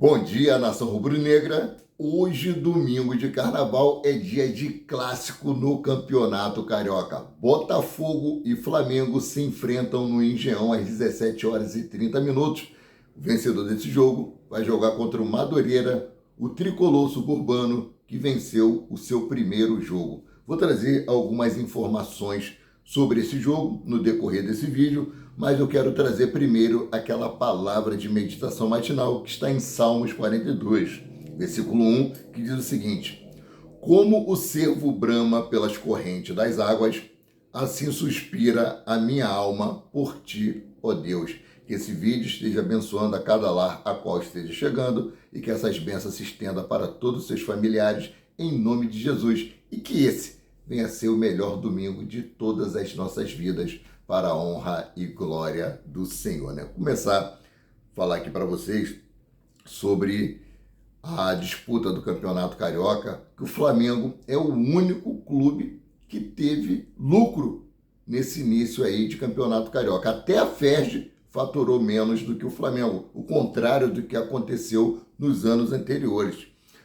Bom dia, nação rubro-negra. Hoje, domingo de carnaval, é dia de clássico no Campeonato Carioca. Botafogo e Flamengo se enfrentam no Engenhão às 17 horas e 30 minutos. O vencedor desse jogo vai jogar contra o Madureira, o tricolor suburbano, que venceu o seu primeiro jogo. Vou trazer algumas informações sobre esse jogo no decorrer desse vídeo, mas eu quero trazer primeiro aquela palavra de meditação matinal que está em Salmos 42, versículo 1, que diz o seguinte: como o cervo brama pelas correntes das águas, assim suspira a minha alma por ti, ó Deus. Que esse vídeo esteja abençoando a cada lar a qual esteja chegando e que essas bênçãos se estendam para todos os seus familiares, em nome de Jesus, e que esse venha a ser o melhor domingo de todas as nossas vidas, para a honra e glória do Senhor, né? Vou começar a falar aqui para vocês sobre a disputa do Campeonato Carioca, que o Flamengo é o único clube que teve lucro nesse início aí de Campeonato Carioca. Até a Ferj faturou menos do que o Flamengo, o contrário do que aconteceu nos anos anteriores.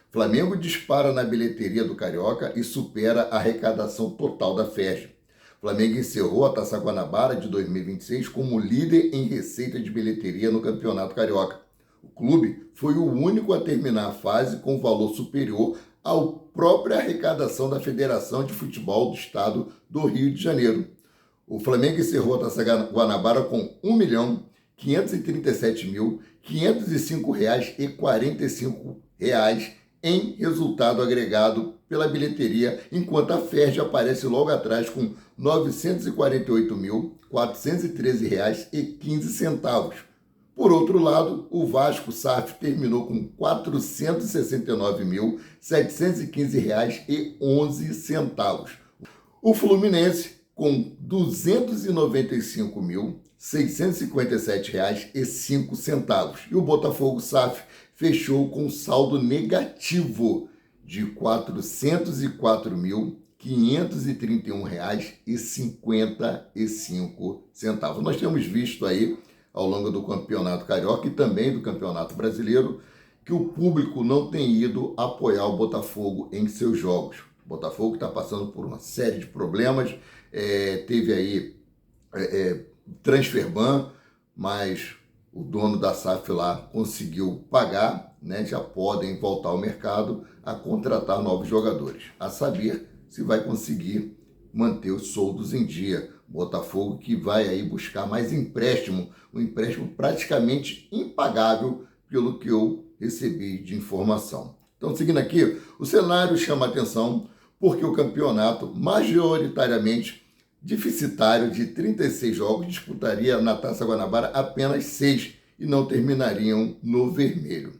O Flamengo dispara na bilheteria do Carioca e supera a arrecadação total da Ferj. O Flamengo encerrou a Taça Guanabara de 2026 como líder em receita de bilheteria no Campeonato Carioca. O clube foi o único a terminar a fase com valor superior à própria arrecadação da Federação de Futebol do Estado do Rio de Janeiro. O Flamengo encerrou a Taça Guanabara com R$ 1.537.505,45 em resultado agregado pela bilheteria, enquanto a Ferj aparece logo atrás com R$ 948.413,15. Por outro lado, o Vasco SAF terminou com R$ 469.715,11. O Fluminense com R$ 295.657,05. E o Botafogo SAF fechou com saldo negativo de R$ 404.531,55. Nós temos visto aí, ao longo do Campeonato Carioca e também do Campeonato Brasileiro, que o público não tem ido apoiar o Botafogo em seus jogos. O Botafogo está passando por uma série de problemas, teve aí transfer ban, mas o dono da SAF lá conseguiu pagar, né? Já podem voltar ao mercado a contratar novos jogadores. A saber se vai conseguir manter os soldos em dia. Botafogo que vai aí buscar mais empréstimo, um empréstimo praticamente impagável, pelo que eu recebi de informação. Então, seguindo aqui, o cenário chama atenção porque o campeonato, majoritariamente deficitário de 36 jogos, disputaria na Taça Guanabara apenas 6 e não terminariam no vermelho.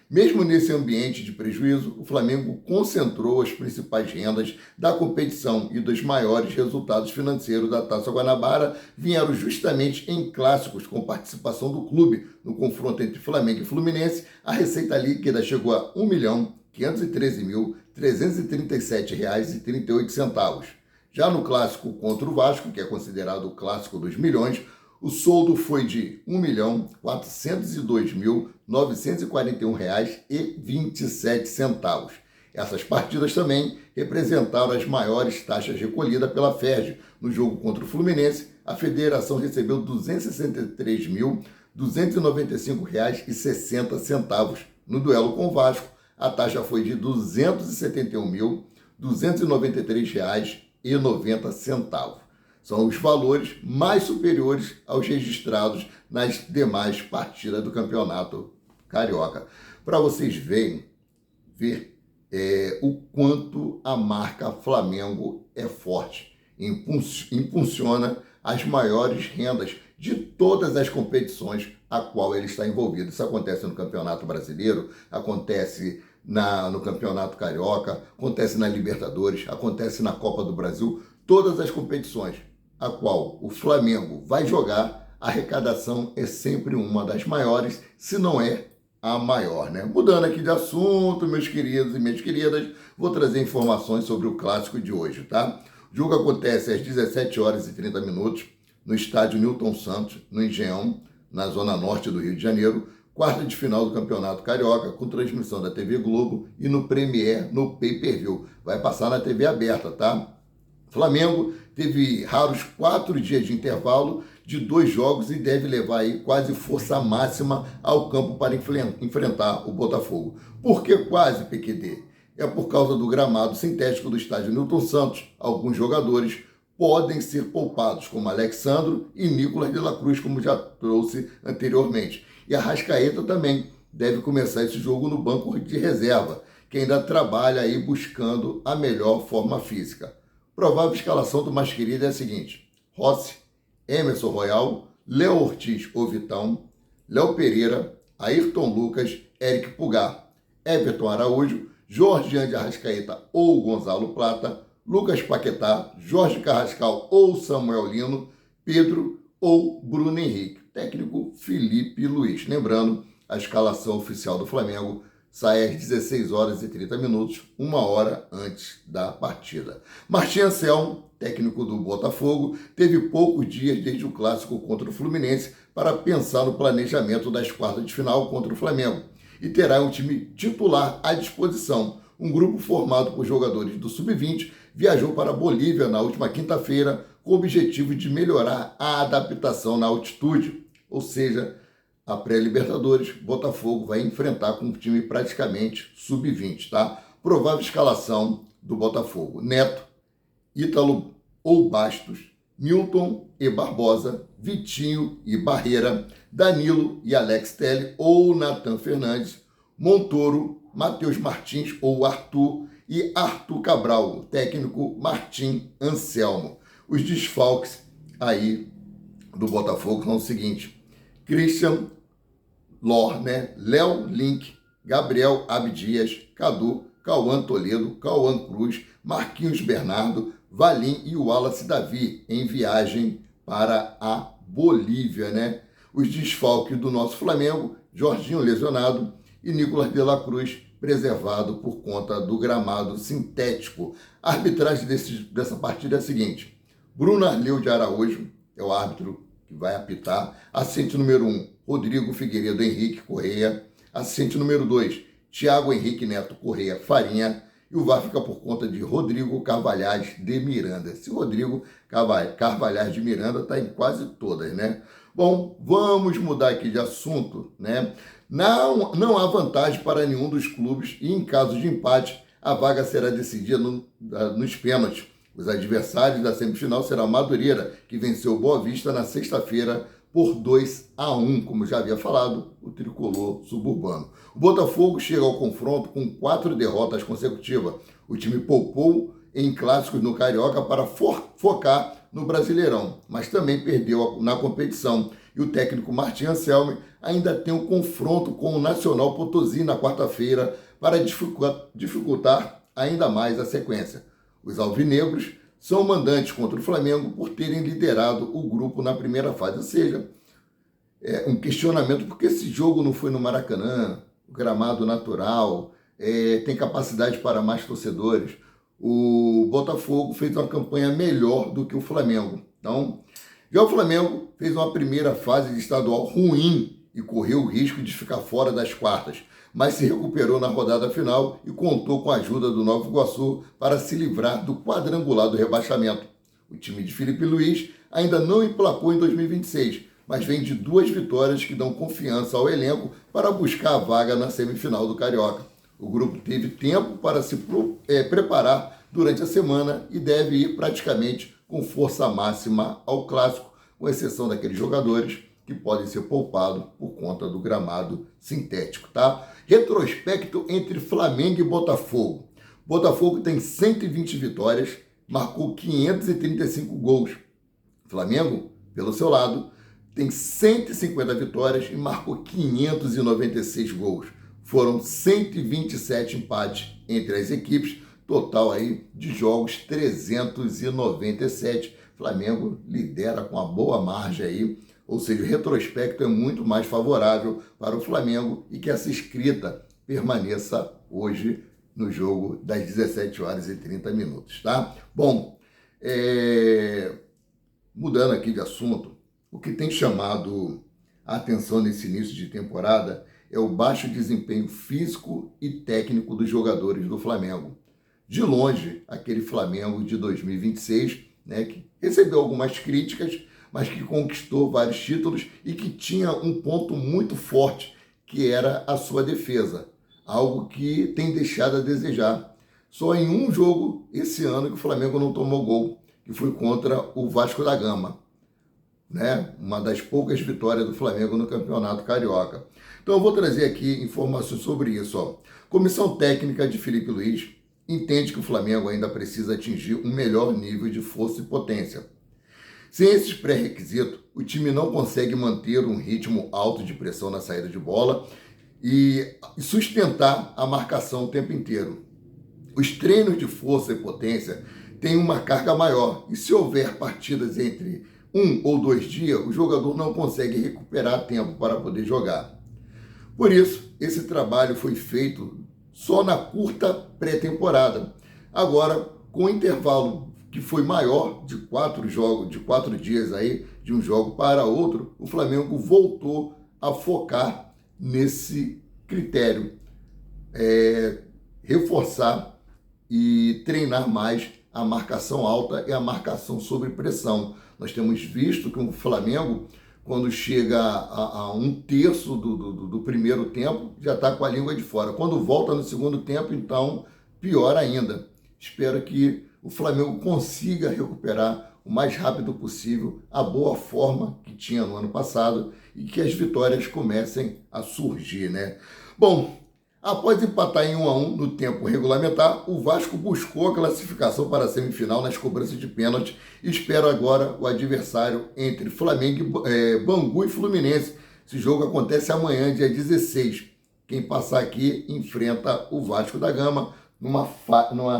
Mesmo nesse ambiente de prejuízo, o Flamengo concentrou as principais rendas da competição e dos maiores resultados financeiros da Taça Guanabara vieram justamente em clássicos com participação do clube. No confronto entre Flamengo e Fluminense, a receita líquida chegou a R$ 1.513.337,38. Já no clássico contra o Vasco, que é considerado o clássico dos milhões, o soldo foi de R$ 1.402.941,27. Essas partidas também representaram as maiores taxas recolhidas pela Ferj. No jogo contra o Fluminense, a federação recebeu R$ 263.295,60. No duelo com o Vasco, a taxa foi de R$ 271.293,90. São os valores mais superiores aos registrados nas demais partidas do Campeonato Carioca. Para vocês ver o quanto a marca Flamengo é forte, impulsiona as maiores rendas de todas as competições a qual ele está envolvido. Isso acontece no Campeonato Brasileiro, acontece no Campeonato Carioca, acontece na Libertadores, acontece na Copa do Brasil. Todas as competições a qual o Flamengo vai jogar, a arrecadação é sempre uma das maiores, se não é a maior, né? Mudando aqui de assunto, meus queridos e minhas queridas, vou trazer informações sobre o clássico de hoje, tá? O jogo acontece às 17 horas e 30 minutos no estádio Newton Santos, no Engenhão, na zona norte do Rio de Janeiro, quarta de final do Campeonato Carioca, com transmissão da TV Globo e no Premier, no pay-per-view. Vai passar na TV aberta, tá? Flamengo teve raros 4 dias de intervalo de 2 jogos e deve levar aí quase força máxima ao campo para enfrentar o Botafogo. Por que quase, PQD? É por causa do gramado sintético do estádio Newton Santos. Alguns jogadores podem ser poupados, como Alexandro e Nicolas de la Cruz, como já trouxe anteriormente. E a Arrascaeta também deve começar esse jogo no banco de reserva, que ainda trabalha aí buscando a melhor forma física. Provável escalação do mais querido é a seguinte: Rossi, Emerson Royal, Léo Ortiz ou Vitão, Léo Pereira, Ayrton Lucas, Eric Pulgar, Everton Araújo, Jorge de Arrascaeta ou Gonzalo Plata, Lucas Paquetá, Jorge Carrascal ou Samuel Lino, Pedro ou Bruno Henrique. Técnico Felipe Luiz. Lembrando, a escalação oficial do Flamengo sai às 16 horas e 30 minutos, 1 hora antes da partida. Martim Anselmo, técnico do Botafogo, teve poucos dias desde o clássico contra o Fluminense para pensar no planejamento das quartas de final contra o Flamengo e terá um time titular à disposição. Um grupo formado por jogadores do Sub-20 viajou para a Bolívia na última quinta-feira com o objetivo de melhorar a adaptação na altitude, ou seja, a pré-Libertadores, Botafogo vai enfrentar com um time praticamente Sub-20, tá? Provável escalação do Botafogo: Neto, Ítalo ou Bastos, Milton e Barbosa, Vitinho e Barreira, Danilo e Alex Telles ou Nathan Fernandes, Montoro, Matheus Martins ou Arthur e Arthur Cabral, o técnico Martim Anselmo. Os desfalques aí do Botafogo são os seguintes: Christian Lorner, Léo Link, Gabriel Abdias, Cadu, Cauã Toledo, Cauã Cruz, Marquinhos Bernardo, Valim e Wallace Davi em viagem para a Bolívia, né? Os desfalques do nosso Flamengo: Jorginho lesionado e Nicolas de la Cruz preservado por conta do gramado sintético. A arbitragem dessa partida é a seguinte: Bruno Arleu de Araújo é o árbitro que vai apitar. Assistente número 1, Rodrigo Figueiredo Henrique Correia. Assistente número 2, Thiago Henrique Neto Correia Farinha. E o VAR fica por conta de Rodrigo Carvalhais de Miranda. Esse Rodrigo Carvalhais de Miranda está em quase todas, né? Bom, vamos mudar aqui de assunto, né? Não há vantagem para nenhum dos clubes e, em caso de empate, a vaga será decidida nos pênaltis. Os adversários da semifinal serão Madureira, que venceu o Boa Vista na sexta-feira por 2-1, como já havia falado, o tricolor suburbano. O Botafogo chega ao confronto com 4 derrotas consecutivas. O time poupou em clássicos no Carioca para focar no Brasileirão, mas também perdeu na competição. E o técnico Martim Anselmo ainda tem um confronto com o Nacional Potosí na quarta-feira para dificultar ainda mais a sequência. Os alvinegros são mandantes contra o Flamengo por terem liderado o grupo na primeira fase. Ou seja, é um questionamento porque esse jogo não foi no Maracanã, o gramado natural, tem capacidade para mais torcedores. O Botafogo fez uma campanha melhor do que o Flamengo. Então, já o Flamengo fez uma primeira fase de estadual ruim e correu o risco de ficar fora das quartas, mas se recuperou na rodada final e contou com a ajuda do Nova Iguaçu para se livrar do quadrangular do rebaixamento. O time de Felipe Luiz ainda não emplacou em 2026, mas vem de 2 vitórias que dão confiança ao elenco para buscar a vaga na semifinal do Carioca. O grupo teve tempo para se preparar durante a semana e deve ir praticamente com força máxima ao clássico, com exceção daqueles jogadores que podem ser poupados por conta do gramado sintético, tá? Retrospecto entre Flamengo e Botafogo. Botafogo tem 120 vitórias, marcou 535 gols. Flamengo, pelo seu lado, tem 150 vitórias e marcou 596 gols. Foram 127 empates entre as equipes, total aí de jogos 397. Flamengo lidera com uma boa margem aí, ou seja, o retrospecto é muito mais favorável para o Flamengo e que essa escrita permaneça hoje no jogo das 17 horas e 30 minutos, tá? Bom, mudando aqui de assunto, o que tem chamado a atenção nesse início de temporada é o baixo desempenho físico e técnico dos jogadores do Flamengo. De longe, aquele Flamengo de 2026, né, que recebeu algumas críticas, mas que conquistou vários títulos e que tinha um ponto muito forte, que era a sua defesa, algo que tem deixado a desejar. Só em um jogo esse ano que o Flamengo não tomou gol, que foi contra o Vasco da Gama, né? Uma das poucas vitórias do Flamengo no Campeonato Carioca. Então eu vou trazer aqui informações sobre isso. Ó. Comissão técnica de Felipe Luiz entende que o Flamengo ainda precisa atingir um melhor nível de força e potência. Sem esses pré-requisitos, o time não consegue manter um ritmo alto de pressão na saída de bola e sustentar a marcação o tempo inteiro. Os treinos de força e potência têm uma carga maior e se houver partidas entre 1 ou 2 dias, o jogador não consegue recuperar tempo para poder jogar. Por isso, esse trabalho foi feito só na curta pré-temporada. Agora, com o intervalo que foi maior de 4 jogos, de 4 dias aí, de um jogo para outro, o Flamengo voltou a focar nesse critério, reforçar e treinar mais a marcação alta e a marcação sob pressão. Nós temos visto que o Flamengo, quando chega a um terço do primeiro tempo, já está com a língua de fora. Quando volta no segundo tempo, então, pior ainda. Espero que o Flamengo consiga recuperar o mais rápido possível a boa forma que tinha no ano passado e que as vitórias comecem a surgir, né? Bom, após empatar em 1-1 no tempo regulamentar, o Vasco buscou a classificação para a semifinal nas cobranças de pênalti e espera agora o adversário entre Flamengo, Bangu e Fluminense. Esse jogo acontece amanhã, dia 16. Quem passar aqui enfrenta o Vasco da Gama numa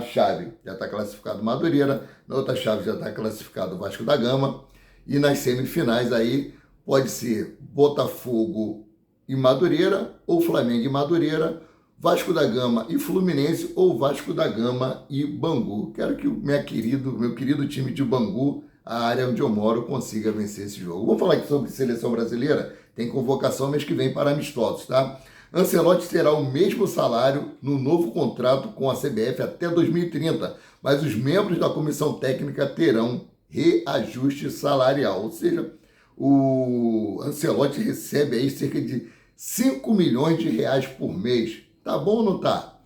chave. Já está classificado Madureira, na outra chave já está classificado o Vasco da Gama. E nas semifinais aí pode ser Botafogo e Madureira, ou Flamengo e Madureira, Vasco da Gama e Fluminense, ou Vasco da Gama e Bangu. Quero que o meu querido time de Bangu, a área onde eu moro, consiga vencer esse jogo. Vamos falar aqui sobre seleção brasileira? Tem convocação mês que vem para amistosos, tá? Ancelotti terá o mesmo salário no novo contrato com a CBF até 2030, mas os membros da comissão técnica terão reajuste salarial, ou seja, o Ancelotti recebe aí cerca de 5 milhões de reais por mês. Tá bom ou não tá?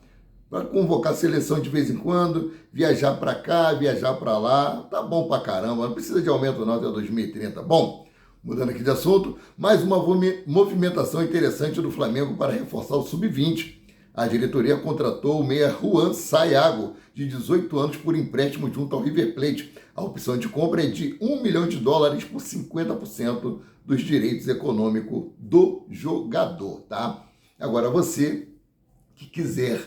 Para convocar a seleção de vez em quando, viajar para cá, viajar para lá, tá bom pra caramba, não precisa de aumento não até 2030. Bom, mudando aqui de assunto, mais uma movimentação interessante do Flamengo para reforçar o Sub-20. A diretoria contratou o meia Juan Sayago, de 18 anos, por empréstimo junto ao River Plate. A opção de compra é de $1 milhão por 50% dos direitos econômicos do jogador, tá? Agora você que quiser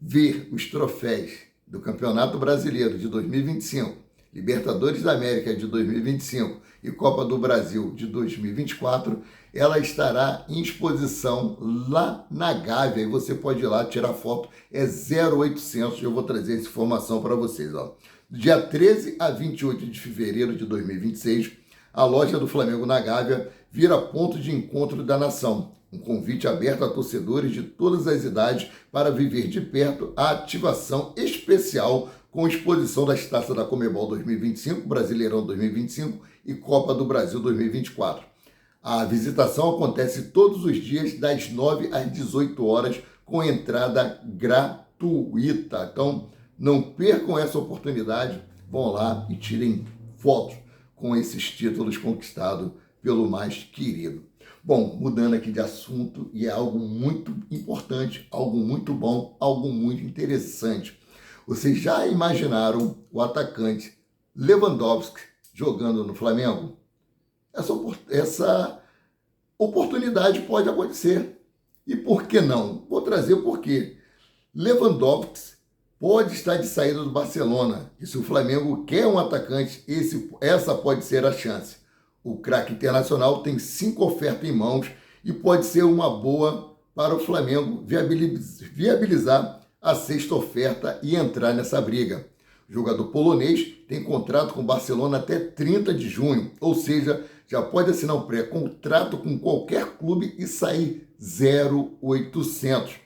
ver os troféus do Campeonato Brasileiro de 2025, Libertadores da América de 2025 e Copa do Brasil de 2024, ela estará em exposição lá na Gávea e você pode ir lá tirar foto, é 0800, eu vou trazer essa informação para vocês. Ó. Do dia 13 a 28 de fevereiro de 2026, a loja do Flamengo na Gávea vira ponto de encontro da nação. Um convite aberto a torcedores de todas as idades para viver de perto a ativação especial com exposição das taças da Conmebol 2025, Brasileirão 2025 e Copa do Brasil 2024. A visitação acontece todos os dias das 9 às 18 horas com entrada gratuita. Então, não percam essa oportunidade, vão lá e tirem fotos com esses títulos conquistados pelo mais querido. Bom, mudando aqui de assunto, e é algo muito importante, algo muito bom, algo muito interessante. Vocês já imaginaram o atacante Lewandowski jogando no Flamengo? Essa oportunidade pode acontecer. E por que não? Vou trazer o porquê. Lewandowski pode estar de saída do Barcelona. E se o Flamengo quer um atacante, essa pode ser a chance. O craque internacional tem 5 ofertas em mãos e pode ser uma boa para o Flamengo viabilizar a 6ª oferta e entrar nessa briga. O jogador polonês tem contrato com o Barcelona até 30 de junho, ou seja, já pode assinar um pré-contrato com qualquer clube e sair 0,800.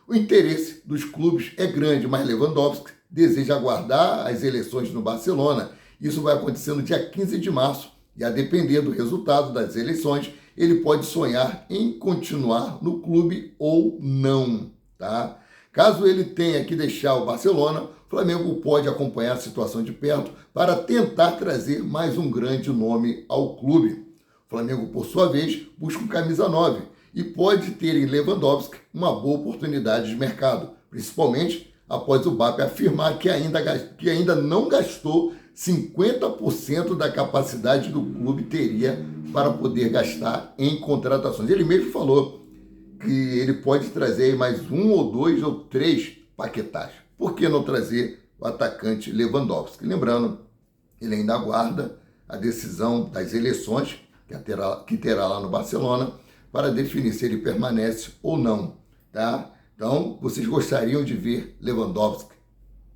O interesse dos clubes é grande, mas Lewandowski deseja aguardar as eleições no Barcelona. Isso vai acontecer no dia 15 de março e, a depender do resultado das eleições, ele pode sonhar em continuar no clube ou não, tá? Caso ele tenha que deixar o Barcelona, o Flamengo pode acompanhar a situação de perto para tentar trazer mais um grande nome ao clube. O Flamengo, por sua vez, busca um camisa 9 e pode ter em Lewandowski uma boa oportunidade de mercado, principalmente após o BAP afirmar que ainda não gastou 50% da capacidade do clube teria para poder gastar em contratações. Ele mesmo falou que ele pode trazer mais 1 ou 2 ou 3 Paquetás. Por que não trazer o atacante Lewandowski? Lembrando, ele ainda aguarda a decisão das eleições que terá lá no Barcelona para definir se ele permanece ou não, tá? Então, vocês gostariam de ver Lewandowski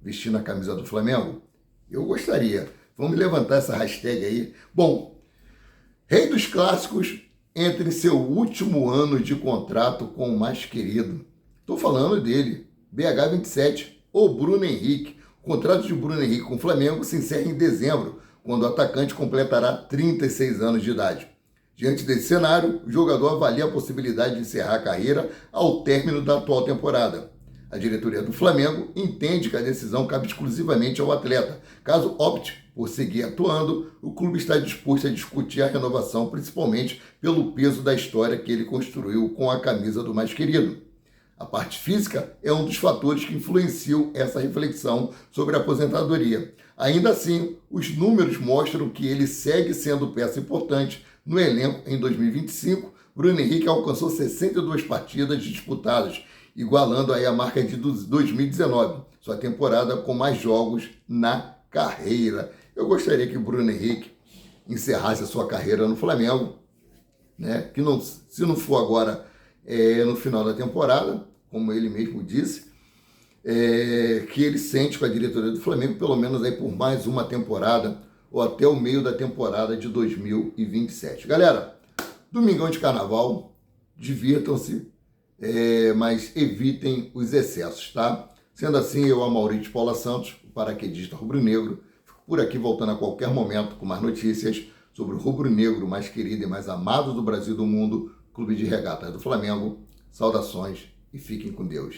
vestindo a camisa do Flamengo? Eu gostaria. Vamos levantar essa hashtag aí. Bom, Rei dos Clássicos entra em seu último ano de contrato com o mais querido. Estou falando dele, BH27, ou Bruno Henrique. O contrato de Bruno Henrique com o Flamengo se encerra em dezembro, quando o atacante completará 36 anos de idade. Diante desse cenário, o jogador avalia a possibilidade de encerrar a carreira ao término da atual temporada. A diretoria do Flamengo entende que a decisão cabe exclusivamente ao atleta. Caso opte por seguir atuando, o clube está disposto a discutir a renovação, principalmente pelo peso da história que ele construiu com a camisa do mais querido. A parte física é um dos fatores que influenciam essa reflexão sobre a aposentadoria. Ainda assim, os números mostram que ele segue sendo peça importante no elenco. Em 2025, Bruno Henrique alcançou 62 partidas disputadas, igualando aí a marca de 2019, sua temporada com mais jogos na carreira. Eu gostaria que o Bruno Henrique encerrasse a sua carreira no Flamengo, né? Que não, se não for agora no final da temporada, como ele mesmo disse, que ele sente com a diretoria do Flamengo, pelo menos aí por mais uma temporada, ou até o meio da temporada de 2027. Galera, domingão de carnaval, divirtam-se, mas evitem os excessos, tá? Sendo assim, eu, Amaury de Paula Santos, o paraquedista rubro-negro, fico por aqui voltando a qualquer momento com mais notícias sobre o rubro-negro mais querido e mais amado do Brasil e do mundo, Clube de Regatas do Flamengo. Saudações e fiquem com Deus.